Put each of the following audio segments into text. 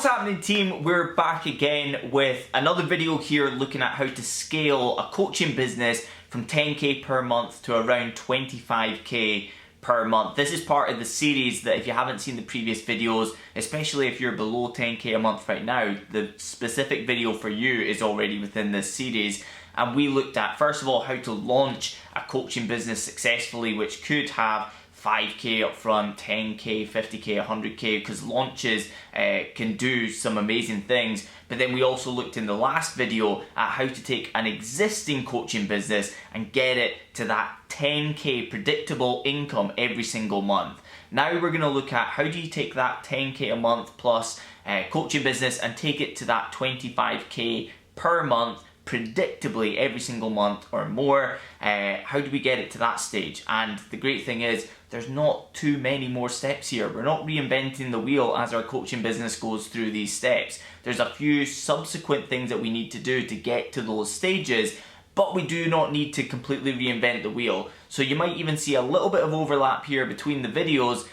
What's happening, team? We're back again with another video here looking at how to scale a coaching business from 10k per month to around 25k per month. This is part of the series that if you haven't seen the previous videos, especially if you're below 10k a month right now, the specific video for you is already within this series. And we looked at, first of all, how to launch a coaching business successfully, which could have 5k up front, 10k, 50k, 100k, because launches can do some amazing things. But then we also looked in the last video at how to take an existing coaching business and get it to that 10k predictable income every single month. Now we're going to look at how do you take that 10k a month plus coaching business and take it to that 25k per month predictably every single month or more. How do we get it to that stage? And the great thing is there's not too many more steps here. We're not reinventing the wheel as our coaching business goes through these steps. There's a few subsequent things that we need to do to get to those stages, but we do not need to completely reinvent the wheel. So you might even see a little bit of overlap here between the videos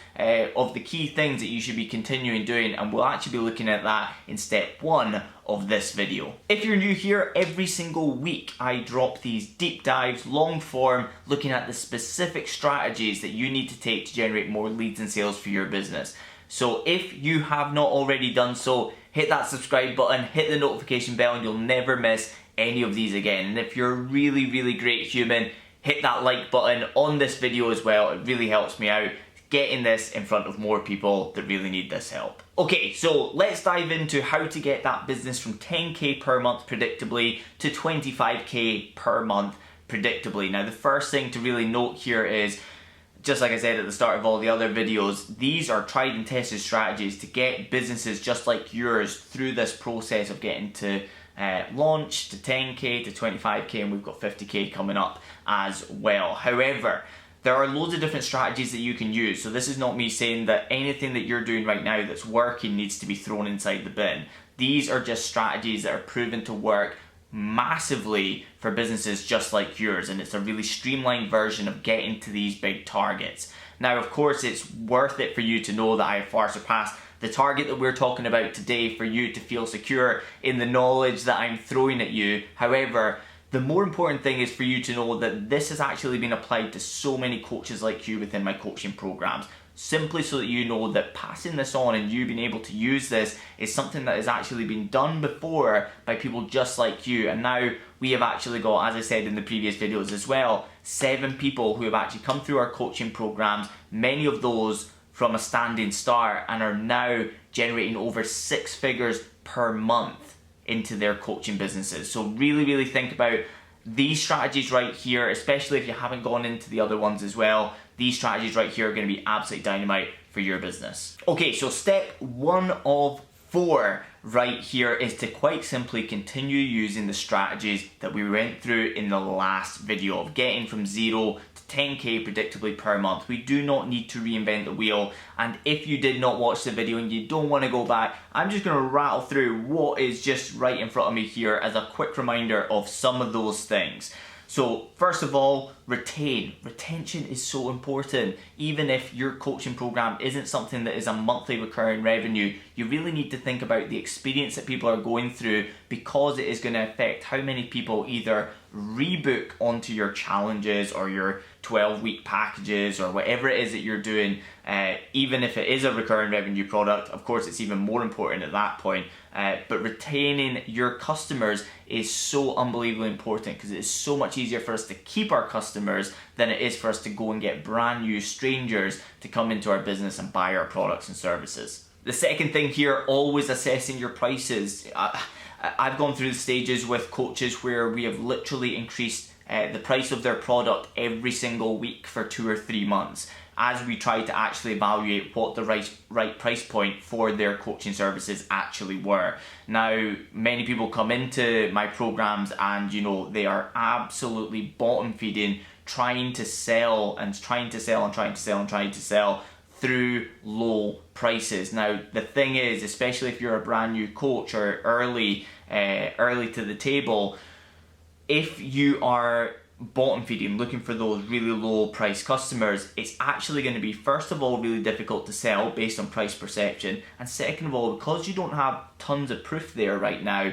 of the key things that you should be continuing doing, and we'll actually be looking at that in step 1 of this video. If you're new here, every single week I drop these deep dives, long form, looking at the specific strategies that you need to take to generate more leads and sales for your business. So if you have not already done so, hit that subscribe button, hit the notification bell, and you'll never miss any of these again. And if you're a really great human, hit that like button on this video as well. It really helps me out getting this in front of more people that really need this help. Okay, so let's dive into how to get that business from 10k per month predictably to 25k per month predictably. Now the first thing to really note here is, just like I said at the start of all the other videos, these are tried and tested strategies to get businesses just like yours through this process of getting to launch to 10k to 25k, and we've got 50k coming up as well. However, there are loads of different strategies that you can use. So this is not me saying that anything that you're doing right now that's working needs to be thrown inside the bin. These are just strategies that are proven to work massively for businesses just like yours, and it's a really streamlined version of getting to these big targets. Now, of course, it's worth it for you to know that I have far surpassed the target that we're talking about today for you to feel secure in the knowledge that I'm throwing at you. However, the more important thing is for you to know that this has actually been applied to so many coaches like you within my coaching programs, simply so that you know that passing this on and you being able to use this is something that has actually been done before by people just like you. And now we have actually got, as I said in the previous videos as well, 7 people who have actually come through our coaching programs, many of those from a standing start, and are now generating over 6 figures per month into their coaching businesses. So really think about these strategies right here, especially if you haven't gone into the other ones as well. These strategies right here are going to be absolutely dynamite for your business. Okay, so step 1 of 4 right here is to quite simply continue using the strategies that we went through in the last video of getting from 0 to 10k predictably per month. We do not need to reinvent the wheel, and if you did not watch the video and you don't want to go back, I'm just going to rattle through what is just right in front of me here as a quick reminder of some of those things. So first of all, retain. Retention is so important. Even if your coaching program isn't something that is a monthly recurring revenue, you really need to think about the experience that people are going through, because it is going to affect how many people either rebook onto your challenges or your 12-week packages or whatever it is that you're doing. Even if it is a recurring revenue product, of course it's even more important at that point. But retaining your customers is so unbelievably important, because it is so much easier for us to keep our customers than it is for us to go and get brand new strangers to come into our business and buy our products and services. The second thing here, always assessing your prices. I've gone through the stages with coaches where we have literally increased the price of their product every single week for 2 or 3 months, as we try to actually evaluate what the right price point for their coaching services actually were. Now, many people come into my programs and, you know, they are absolutely bottom feeding, trying to sell through low prices. Now, the thing is, especially if you're a brand new coach or early to the table, if you are bottom feeding, looking for those really low price customers, it's actually going to be, first of all, really difficult to sell based on price perception, and second of all, because you don't have tons of proof there right now,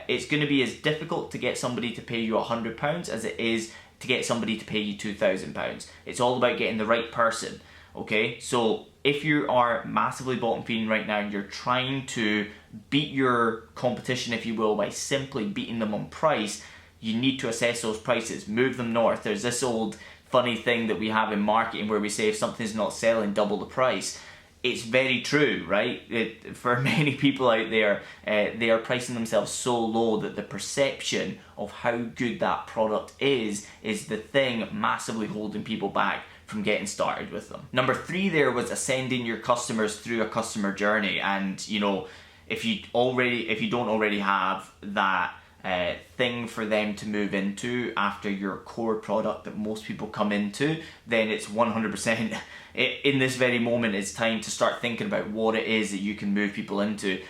it's going to be as difficult to get somebody to pay you £100 as it is to get somebody to pay you £2,000. It's all about getting the right person. Okay, so if you are massively bottom feeding right now and you're trying to beat your competition, if you will, by simply beating them on price, you need to assess those prices, move them north. There's this old funny thing that we have in marketing where we say if something's not selling, double the price. It's very true, right? For many people out there, they are pricing themselves so low that the perception of how good that product is the thing massively holding people back from getting started with them. Number 3 there was ascending your customers through a customer journey. And you know, if you don't already have that thing for them to move into after your core product that most people come into, then it's 100% in this very moment it's time to start thinking about what it is that you can move people into.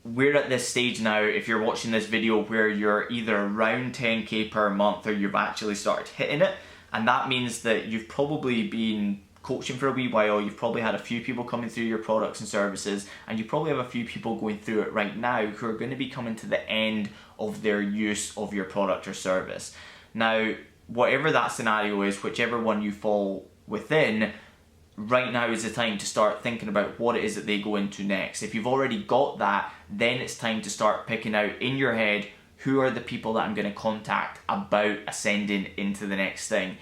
We're at this stage now, if you're watching this video, where you're either around 10k per month or you've actually started hitting it, and that means that you've probably been coaching for a wee while, you've probably had a few people coming through your products and services, and you probably have a few people going through it right now who are going to be coming to the end of their use of your product or service. Now, whatever that scenario is, whichever one you fall within, right now is the time to start thinking about what it is that they go into next. If you've already got that, then it's time to start picking out in your head, who are the people that I'm going to contact about ascending into the next thing.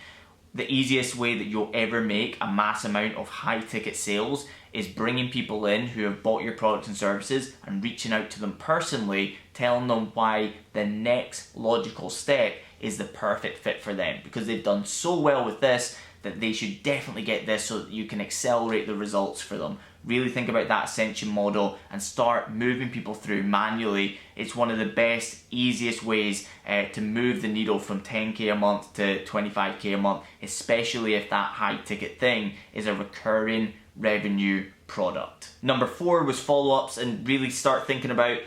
The easiest way that you'll ever make a mass amount of high ticket sales is bringing people in who have bought your products and services and reaching out to them personally, telling them why the next logical step is the perfect fit for them, because they've done so well with this that they should definitely get this so that you can accelerate the results for them. Really think about that ascension model and start moving people through manually. It's one of the best, easiest ways to move the needle from 10k a month to 25k a month, especially if that high ticket thing is a recurring revenue product. Number 4 was follow-ups, and really start thinking about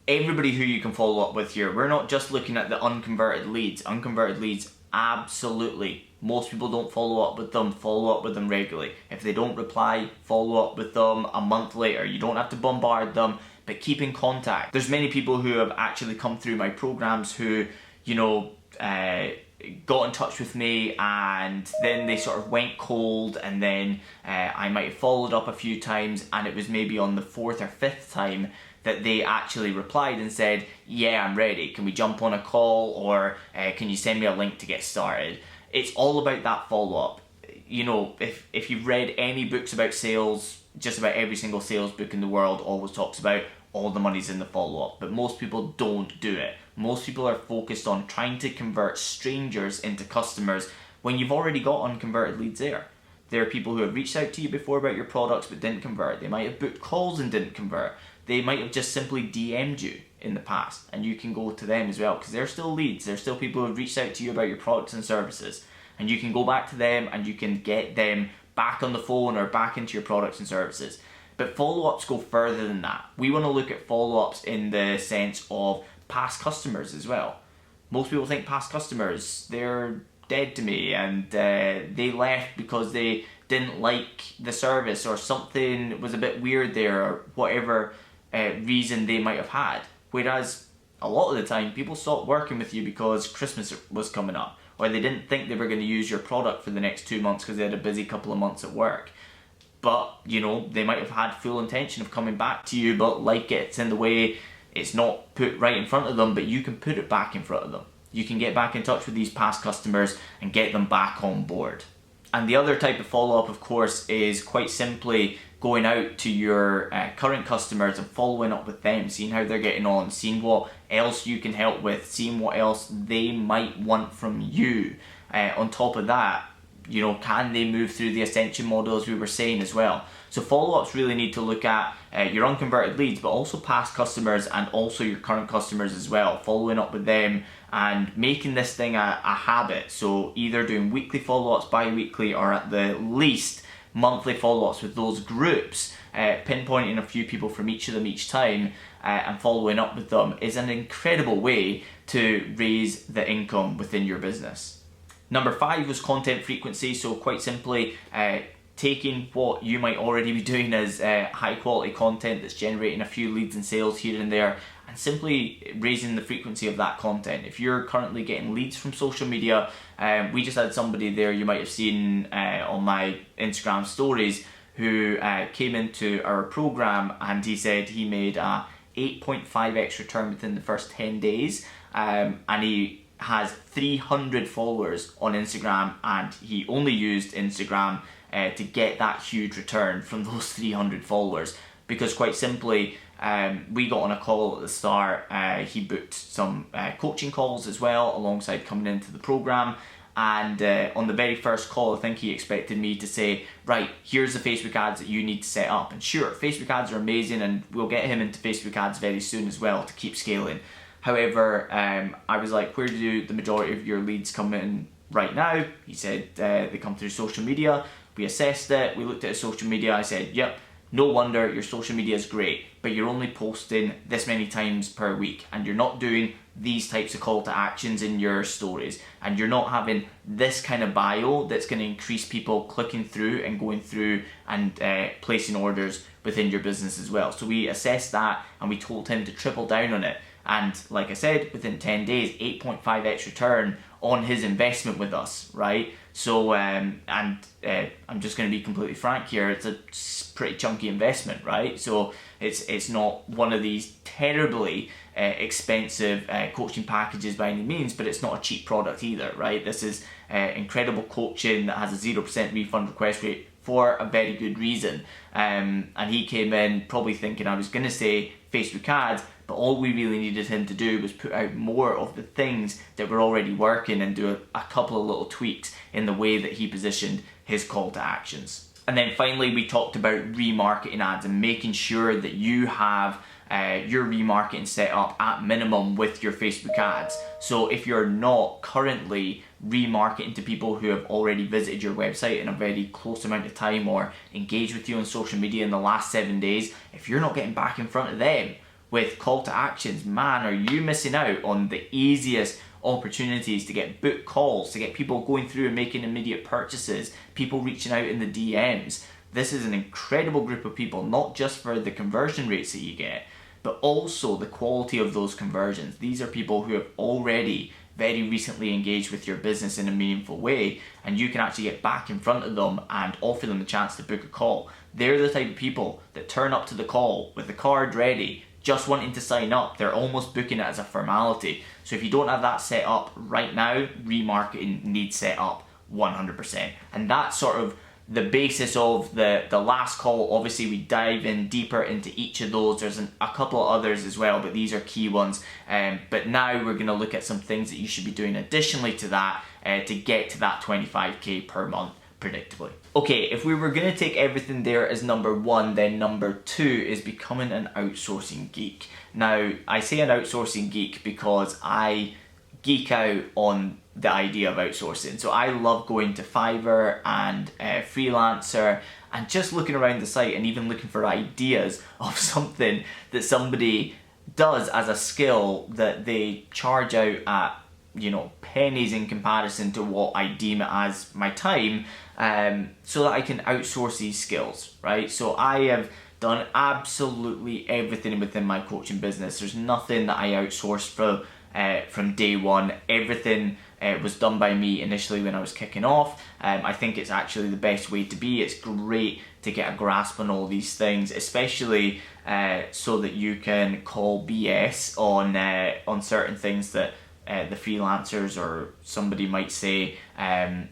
everybody who you can follow up with here. We're not just looking at the unconverted leads. Unconverted leads, absolutely. Most people don't follow up with them regularly. If they don't reply, follow up with them a month later. You don't have to bombard them, but keep in contact. There's many people who have actually come through my programs who, you know, got in touch with me and then they sort of went cold, and then I might have followed up a few times, and it was maybe on the 4th or 5th time that they actually replied and said, yeah, I'm ready. Can we jump on a call, or can you send me a link to get started? It's all about that follow-up. You know, if you've read any books about sales, just about every single sales book in the world always talks about all the money's in the follow-up, but most people don't do it. Most people are focused on trying to convert strangers into customers when you've already got unconverted leads there. There are people who have reached out to you before about your products but didn't convert. They might have booked calls and didn't convert. They might have just simply DM'd you in the past, and you can go to them as well, because they're still leads. They're still people who have reached out to you about your products and services, and you can go back to them and you can get them back on the phone or back into your products and services. But follow-ups go further than that. We want to look at follow-ups in the sense of past customers as well. Most people think past customers, they're dead to me, and they left because they didn't like the service, or something was a bit weird there, or whatever reason they might have had. Whereas a lot of the time people stopped working with you because Christmas was coming up, or they didn't think they were going to use your product for the next 2 months because they had a busy couple of months at work. But, you know, they might have had full intention of coming back to you, but life gets in the way. It's not put right in front of them, but you can put it back in front of them. You can get back in touch with these past customers and get them back on board. And the other type of follow-up, of course, is quite simply going out to your current customers and following up with them, seeing how they're getting on, seeing what else you can help with, seeing what else they might want from you. On top of that, you know, can they move through the ascension model, as we were saying as well? So follow-ups really need to look at your unconverted leads, but also past customers and also your current customers as well, following up with them and making this thing a habit. So either doing weekly follow-ups, bi-weekly, or at the least monthly follow-ups with those groups, pinpointing a few people from each of them each time and following up with them is an incredible way to raise the income within your business. Number 5 was content frequency. So quite simply, taking what you might already be doing as high quality content that's generating a few leads and sales here and there, and simply raising the frequency of that content. If you're currently getting leads from social media, we just had somebody there you might have seen on my Instagram stories who came into our program, and he said he made a 8.5x return within the first 10 days, and he has 300 followers on Instagram, and he only used Instagram to get that huge return from those 300 followers, because quite simply we got on a call at the start. He booked some coaching calls as well alongside coming into the program, and on the very first call I think he expected me to say, right, here's the Facebook ads that you need to set up. And sure, Facebook ads are amazing, and we'll get him into Facebook ads very soon as well to keep scaling. However, I was like, where do the majority of your leads come in right now? He said they come through social media. We assessed it, we looked at his social media. I said, yep, no wonder your social media is great, but you're only posting this many times per week, and you're not doing these types of call to actions in your stories, and you're not having this kind of bio that's going to increase people clicking through and going through and placing orders within your business as well. So we assessed that, and we told him to triple down on it. And like I said, within 10 days, 8.5x return on his investment with us, right? So, I'm just going to be completely frank here, it's a pretty chunky investment, right? So it's not one of these terribly expensive coaching packages by any means, but it's not a cheap product either, right? This is incredible coaching that has a 0% refund request rate for a very good reason. And he came in probably thinking I was going to say Facebook ads, but all we really needed him to do was put out more of the things that were already working and do a couple of little tweaks in the way that he positioned his call to actions. And then finally, we talked about remarketing ads and making sure that you have your remarketing set up at minimum with your Facebook ads. So if you're not currently remarketing to people who have already visited your website in a very close amount of time or engaged with you on social media in the last 7 days, if you're not getting back in front of them with call to actions, man, are you missing out on the easiest opportunities to get booked calls, to get people going through and making immediate purchases, people reaching out in the DMs. This is an incredible group of people, not just for the conversion rates that you get, but also the quality of those conversions. These are people who have already very recently engaged with your business in a meaningful way, and you can actually get back in front of them and offer them the chance to book a call. They're the type of people that turn up to the call with the card ready, just wanting to sign up. They're almost booking it as a formality. So if you don't have that set up right now, remarketing needs set up 100%. And that's sort of the basis of the last call. Obviously we dive in deeper into each of those. There's a couple of others as well, but these are key ones. But now we're going to look at some things that you should be doing additionally to that to get to that 25k per month predictably. Okay, if we were going to take everything there as number 1, then number 2 is becoming an outsourcing geek. Now, I say an outsourcing geek because I geek out on the idea of outsourcing. So I love going to Fiverr and Freelancer and just looking around the site and even looking for ideas of something that somebody does as a skill that they charge out at, you know, pennies in comparison to what I deem it as my time, so that I can outsource these skills, right? So I have done absolutely everything within my coaching business. There's nothing that I outsourced from day one. Everything was done by me initially when I was kicking off. I think it's actually the best way to be. It's great to get a grasp on all these things, especially so that you can call BS on certain things that the freelancers or somebody might say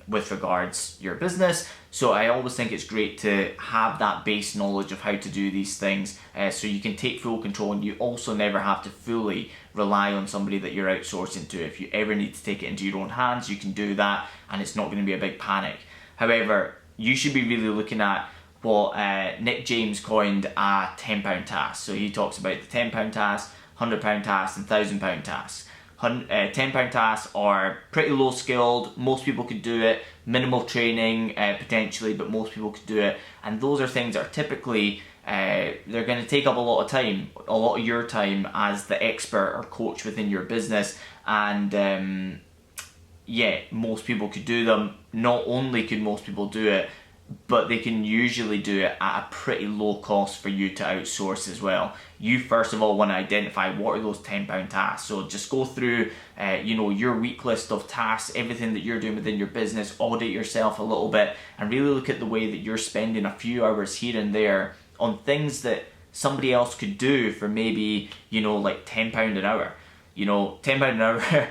with regards your business. So I always think it's great to have that base knowledge of how to do these things so you can take full control, and you also never have to fully rely on somebody that you're outsourcing to. If you ever need to take it into your own hands, you can do that, and it's not going to be a big panic. However, you should be really looking at what Nick James coined a £10 task. So he talks about the £10 task, £100 task, and £1,000 tasks. £10 tasks are pretty low skilled, most people could do it, minimal training potentially, but most people could do it, and those are things that are typically they're going to take up a lot of time, a lot of your time as the expert or coach within your business, and yeah, most people could do them. Not only could most people do it, but they can usually do it at a pretty low cost for you to outsource as well. You first of all want to identify what are those £10 tasks. So just go through your week list of tasks, everything that you're doing within your business, audit yourself a little bit, and really look at the way that you're spending a few hours here and there on things that somebody else could do for maybe, like £10 an hour. £10 an hour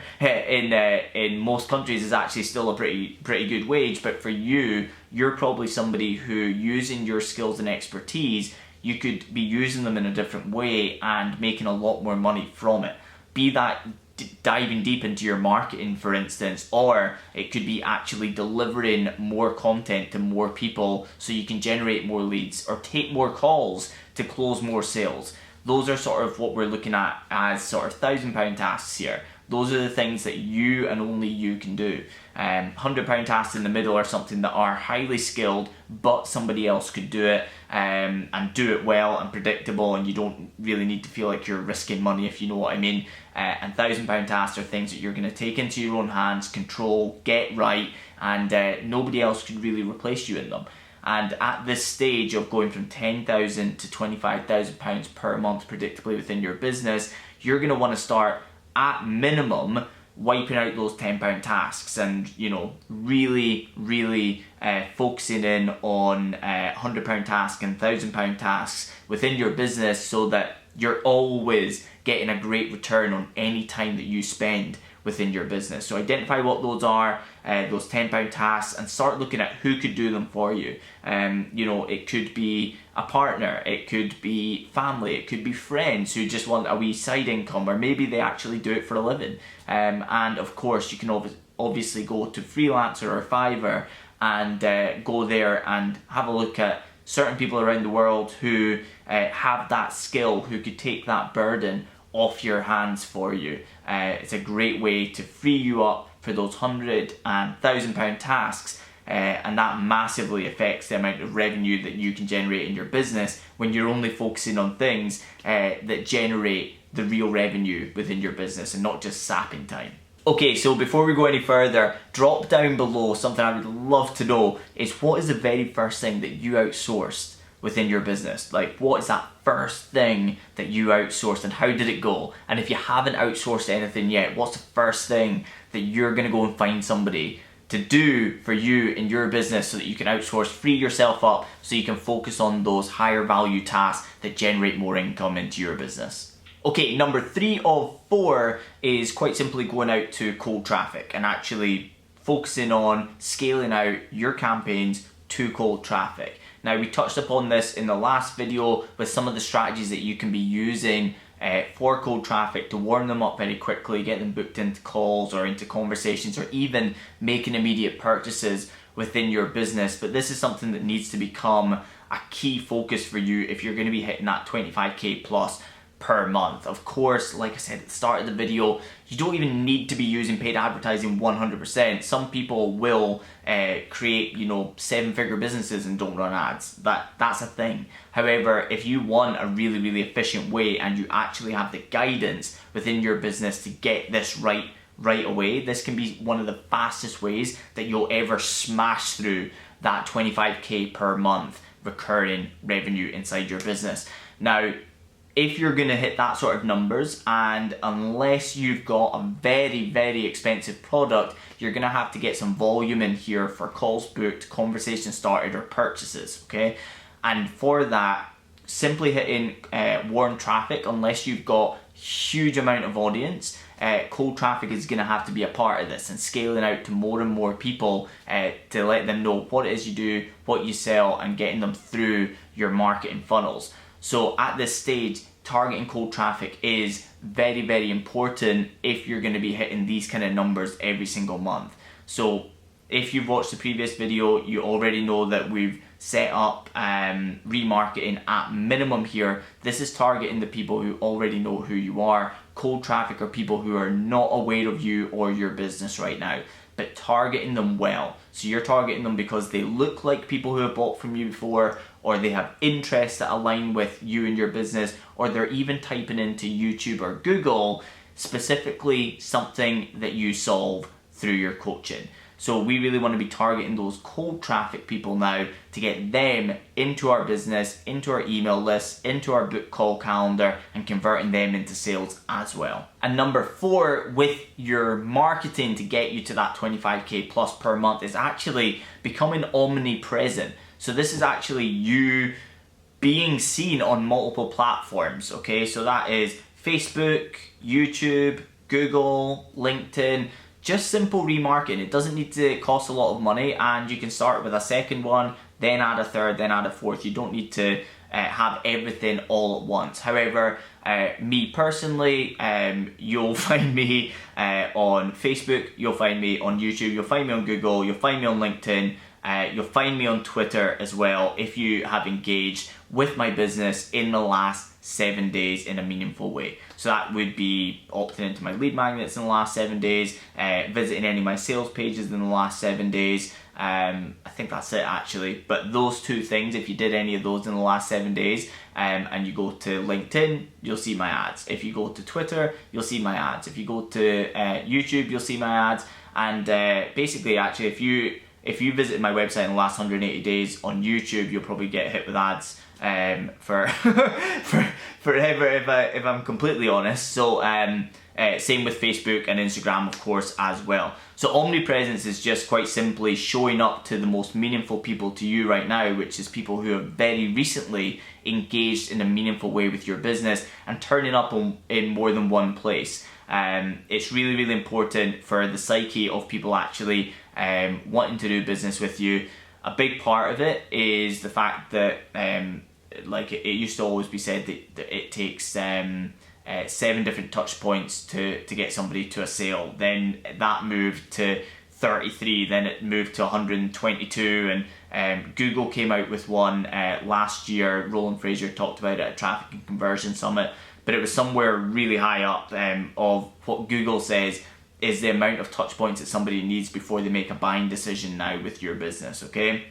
in most countries is actually still a pretty good wage, but for you, you're probably somebody who, using your skills and expertise, you could be using them in a different way and making a lot more money from it. Be that diving deep into your marketing, for instance, or it could be actually delivering more content to more people so you can generate more leads or take more calls to close more sales. Those are sort of what we're looking at as sort of £1,000 tasks here. Those are the things that you and only you can do. £100 tasks in the middle are something that are highly skilled, but somebody else could do it and do it well and predictable, and you don't really need to feel like you're risking money, if you know what I mean. And £1,000 tasks are things that you're going to take into your own hands, control, get right, and nobody else could really replace you in them. And at this stage of going from £10,000 to £25,000 per month predictably within your business, you're going to want to start at minimum wiping out those £10 tasks and, really focusing in on £100 tasks and £1,000 tasks within your business so that you're always getting a great return on any time that you spend within your business. So identify what those are, those £10 tasks, and start looking at who could do them for you. It could be a partner, it could be family, it could be friends who just want a wee side income, or maybe they actually do it for a living. And of course, you can obviously go to Freelancer or Fiverr and go there and have a look at certain people around the world who have that skill, who could take that burden off your hands for you. It's a great way to free you up for those £100 and £1,000 tasks, and that massively affects the amount of revenue that you can generate in your business when you're only focusing on things that generate the real revenue within your business and not just sapping time. Okay, so before we go any further, drop down below something I would love to know is, what is the very first thing that you outsourced within your business? Like, what is that first thing that you outsourced and how did it go? And if you haven't outsourced anything yet, what's the first thing that you're gonna go and find somebody to do for you in your business so that you can outsource, free yourself up so you can focus on those higher value tasks that generate more income into your business? Okay, number 3 of 4 is quite simply going out to cold traffic and actually focusing on scaling out your campaigns to cold traffic. Now, we touched upon this in the last video with some of the strategies that you can be using for cold traffic to warm them up very quickly, get them booked into calls or into conversations, or even making immediate purchases within your business. But this is something that needs to become a key focus for you if you're going to be hitting that 25k plus per month. Of course, like I said at the start of the video, you don't even need to be using paid advertising 100%. Some people will create, 7-figure businesses and don't run ads. That's a thing. However, if you want a really efficient way and you actually have the guidance within your business to get this right away, this can be one of the fastest ways that you'll ever smash through that 25k per month recurring revenue inside your business. Now, if you're going to hit that sort of numbers, and unless you've got a very expensive product, you're going to have to get some volume in here for calls booked, conversations started, or purchases, okay? And for that, simply hitting warm traffic, unless you've got huge amount of audience, cold traffic is going to have to be a part of this, and scaling out to more and more people to let them know what it is you do, what you sell, and getting them through your marketing funnels. So at this stage, targeting cold traffic is very important if you're going to be hitting these kind of numbers every single month. So if you've watched the previous video, you already know that we've set up remarketing at minimum here. This is targeting the people who already know who you are. Cold traffic are people who are not aware of you or your business right now, but targeting them well. So you're targeting them because they look like people who have bought from you before, or they have interests that align with you and your business, or they're even typing into YouTube or Google specifically something that you solve through your coaching. So we really want to be targeting those cold traffic people now to get them into our business, into our email list, into our book call calendar, and converting them into sales as well. And number 4 with your marketing to get you to that 25k plus per month is actually becoming omnipresent. So this is actually you being seen on multiple platforms, okay? So that is Facebook, YouTube, Google, LinkedIn. Just simple remarketing. It doesn't need to cost a lot of money, and you can start with a second one, then add a third, then add a fourth. You don't need to have everything all at once. However, me personally, you'll find me on Facebook, you'll find me on YouTube, you'll find me on Google, you'll find me on LinkedIn, you'll find me on Twitter as well if you have engaged with my business in the last 7 days in a meaningful way. So that would be opting into my lead magnets in the last 7 days, visiting any of my sales pages in the last 7 days. I think that's it actually. But those 2 things, if you did any of those in the last 7 days, and you go to LinkedIn, you'll see my ads. If you go to Twitter, you'll see my ads. If you go to YouTube, you'll see my ads. And basically, actually, if you visit my website in the last 180 days on YouTube, you'll probably get hit with ads for forever if I'm completely honest. So same with Facebook and Instagram, of course, as well. So omnipresence is just quite simply showing up to the most meaningful people to you right now, which is people who have very recently engaged in a meaningful way with your business and turning up in more than one place. It's really, really important for the psyche of people actually wanting to do business with you. A big part of it is the fact that, like it used to always be said that it takes 7 different touch points to get somebody to a sale. Then that moved to 33, then it moved to 122, and Google came out with one last year. Roland Fraser talked about it at Traffic and Conversion Summit, but it was somewhere really high up of what Google says is the amount of touch points that somebody needs before they make a buying decision now with your business, okay?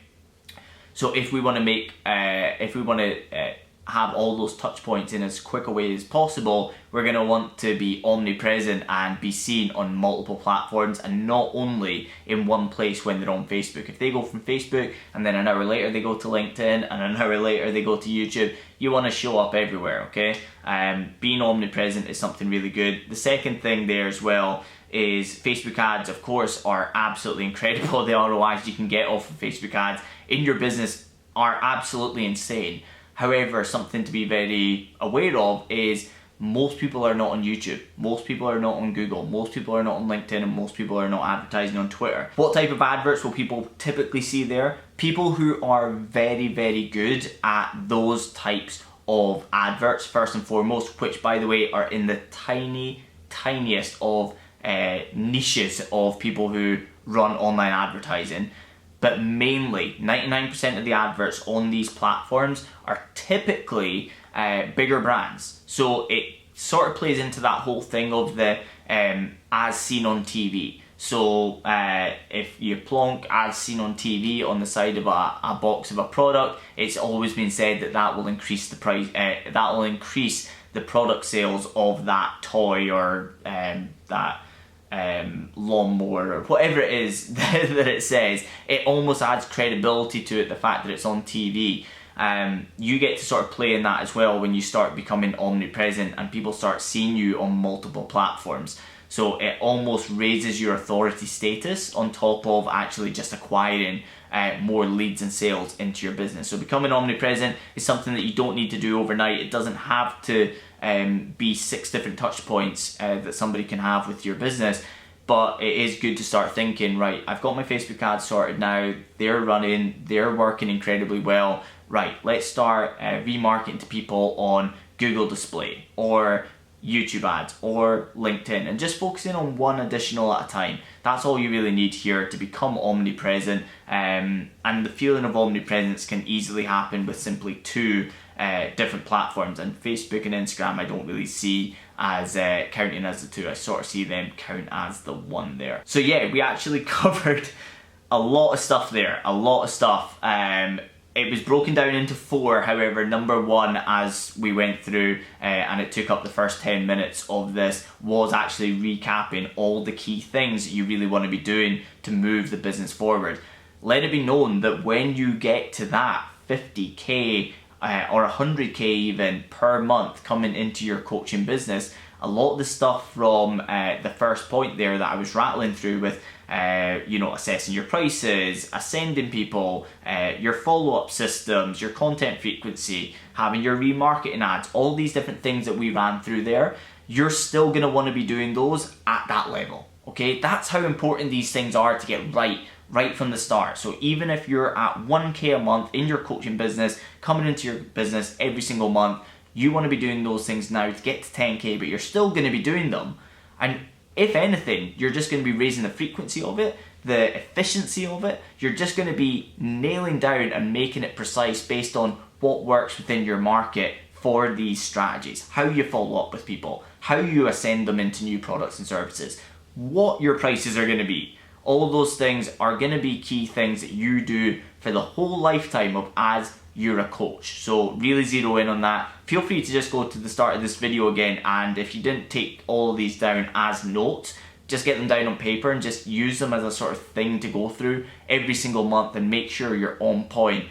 So if we want to have all those touch points in as quick a way as possible, we're going to want to be omnipresent and be seen on multiple platforms, and not only in one place when they're on Facebook. If they go from Facebook and then an hour later they go to LinkedIn and an hour later they go to YouTube, you want to show up everywhere, okay? Being omnipresent is something really good. The second thing there as well is Facebook ads, of course, are absolutely incredible. The ROIs you can get off of Facebook ads in your business are absolutely insane. However, something to be very aware of is most people are not on YouTube, most people are not on Google, most people are not on LinkedIn, and most people are not advertising on Twitter. What type of adverts will people typically see there? People who are very, very good at those types of adverts, first and foremost, which, by the way, are in the tiniest of niches of people who run online advertising. But mainly 99% of the adverts on these platforms are typically bigger brands. So it sort of plays into that whole thing of the as seen on TV. So if you plonk as seen on TV on the side of a box of a product, it's always been said that that will increase the price, that will increase the product sales of that toy or that lawnmower or whatever it is that it says. It almost adds credibility to it, the fact that it's on TV. You get to sort of play in that as well when you start becoming omnipresent and people start seeing you on multiple platforms. So it almost raises your authority status on top of actually just acquiring more leads and sales into your business. So becoming omnipresent is something that you don't need to do overnight. It doesn't have to be 6 different touch points that somebody can have with your business, but it is good to start thinking, right, I've got my Facebook ads sorted now, they're running, they're working incredibly well, right, let's start remarketing to people on Google Display or YouTube ads or LinkedIn, and just focusing on one additional at a time. That's all you really need here to become omnipresent, and the feeling of omnipresence can easily happen with simply 2 different platforms, and Facebook and Instagram I don't really see as counting as the 2. I sort of see them count as the 1 there. So yeah, we actually covered a lot of stuff there, a lot of stuff. It was broken down into 4, however, number 1 as we went through, and it took up the first 10 minutes of this, was actually recapping all the key things that you really want to be doing to move the business forward. Let it be known that when you get to that 50k or 100k even per month coming into your coaching business, a lot of the stuff from the first point there that I was rattling through with assessing your prices, ascending people, your follow-up systems, your content frequency, having your remarketing ads, all these different things that we ran through there, you're still going to want to be doing those at that level. Okay, that's how important these things are to get right from the start. So even if you're at 1k a month in your coaching business, coming into your business every single month, you want to be doing those things now to get to 10k, but you're still going to be doing them. And if anything, you're just going to be raising the frequency of it, the efficiency of it. You're just going to be nailing down and making it precise based on what works within your market for these strategies. How you follow up with people, how you ascend them into new products and services, what your prices are going to be. All of those things are going to be key things that you do for the whole lifetime of as you're a coach. So really zero in on that. Feel free to just go to the start of this video again, and if you didn't take all of these down as notes, just get them down on paper and just use them as a sort of thing to go through every single month and make sure you're on point,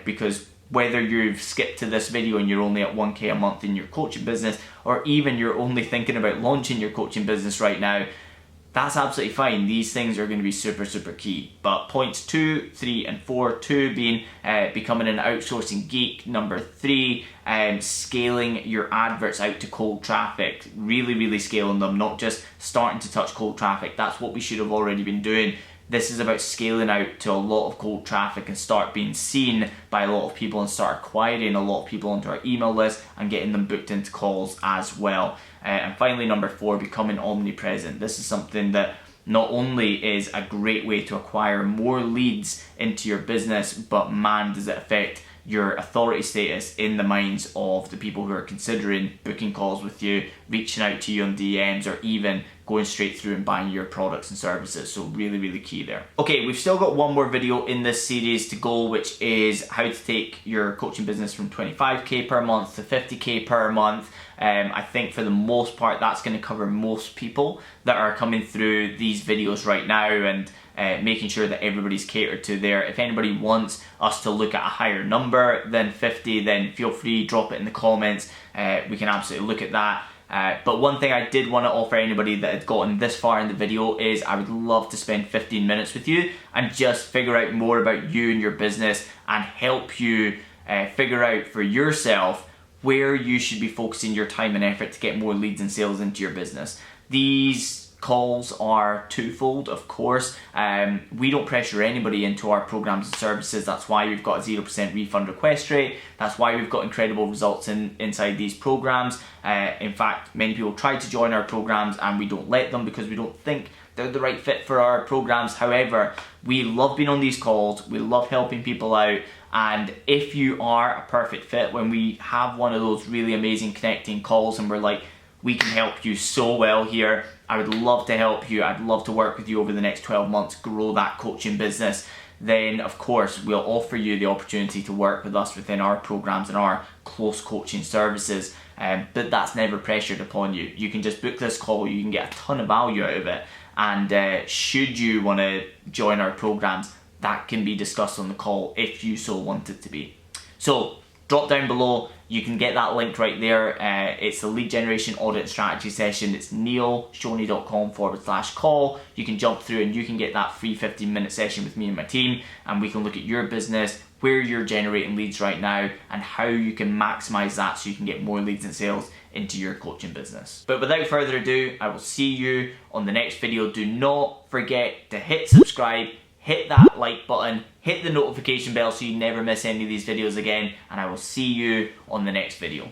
because whether you've skipped to this video and you're only at 1k a month in your coaching business, or even you're only thinking about launching your coaching business right now, that's absolutely fine. These things are going to be super, super key. But points 2, 3, and 4, 2 being becoming an outsourcing geek. Number 3, scaling your adverts out to cold traffic. Really, really scaling them, not just starting to touch cold traffic. That's what we should have already been doing. This is about scaling out to a lot of cold traffic and start being seen by a lot of people and start acquiring a lot of people onto our email list and getting them booked into calls as well. And finally, number 4, becoming omnipresent. This is something that not only is a great way to acquire more leads into your business, but man, does it affect your authority status in the minds of the people who are considering booking calls with you, reaching out to you on DMs, or even going straight through and buying your products and services. So really, really key there. Okay, we've still got one more video in this series to go, which is how to take your coaching business from 25k per month to 50k per month. I think for the most part, that's going to cover most people that are coming through these videos right now, and making sure that everybody's catered to there. If anybody wants us to look at a higher number than 50, then feel free, drop it in the comments. We can absolutely look at that. But one thing I did want to offer anybody that had gotten this far in the video is I would love to spend 15 minutes with you and just figure out more about you and your business and help you figure out for yourself where you should be focusing your time and effort to get more leads and sales into your business. These calls are twofold, of course. We don't pressure anybody into our programs and services. That's why we've got a 0% refund request rate. That's why we've got incredible results inside these programs. In fact, many people try to join our programs and we don't let them because we don't think they're the right fit for our programs. However, we love being on these calls. We love helping people out. And if you are a perfect fit, when we have one of those really amazing connecting calls and we're like, we can help you so well here, I would love to help you, I'd love to work with you over the next 12 months, grow that coaching business, then of course we'll offer you the opportunity to work with us within our programs and our close coaching services. But that's never pressured upon you. You can just book this call, you can get a ton of value out of it, and should you want to join our programs, that can be discussed on the call if you so want it to be. So drop down below, you can get that link right there. It's the lead generation audit strategy session. It's neilshoney.com/call. You can jump through and you can get that free 15-minute session with me and my team, and we can look at your business, where you're generating leads right now, and how you can maximize that so you can get more leads and sales into your coaching business. But without further ado, I will see you on the next video. Do not forget to hit subscribe, hit that like button, hit the notification bell so you never miss any of these videos again, and I will see you on the next video.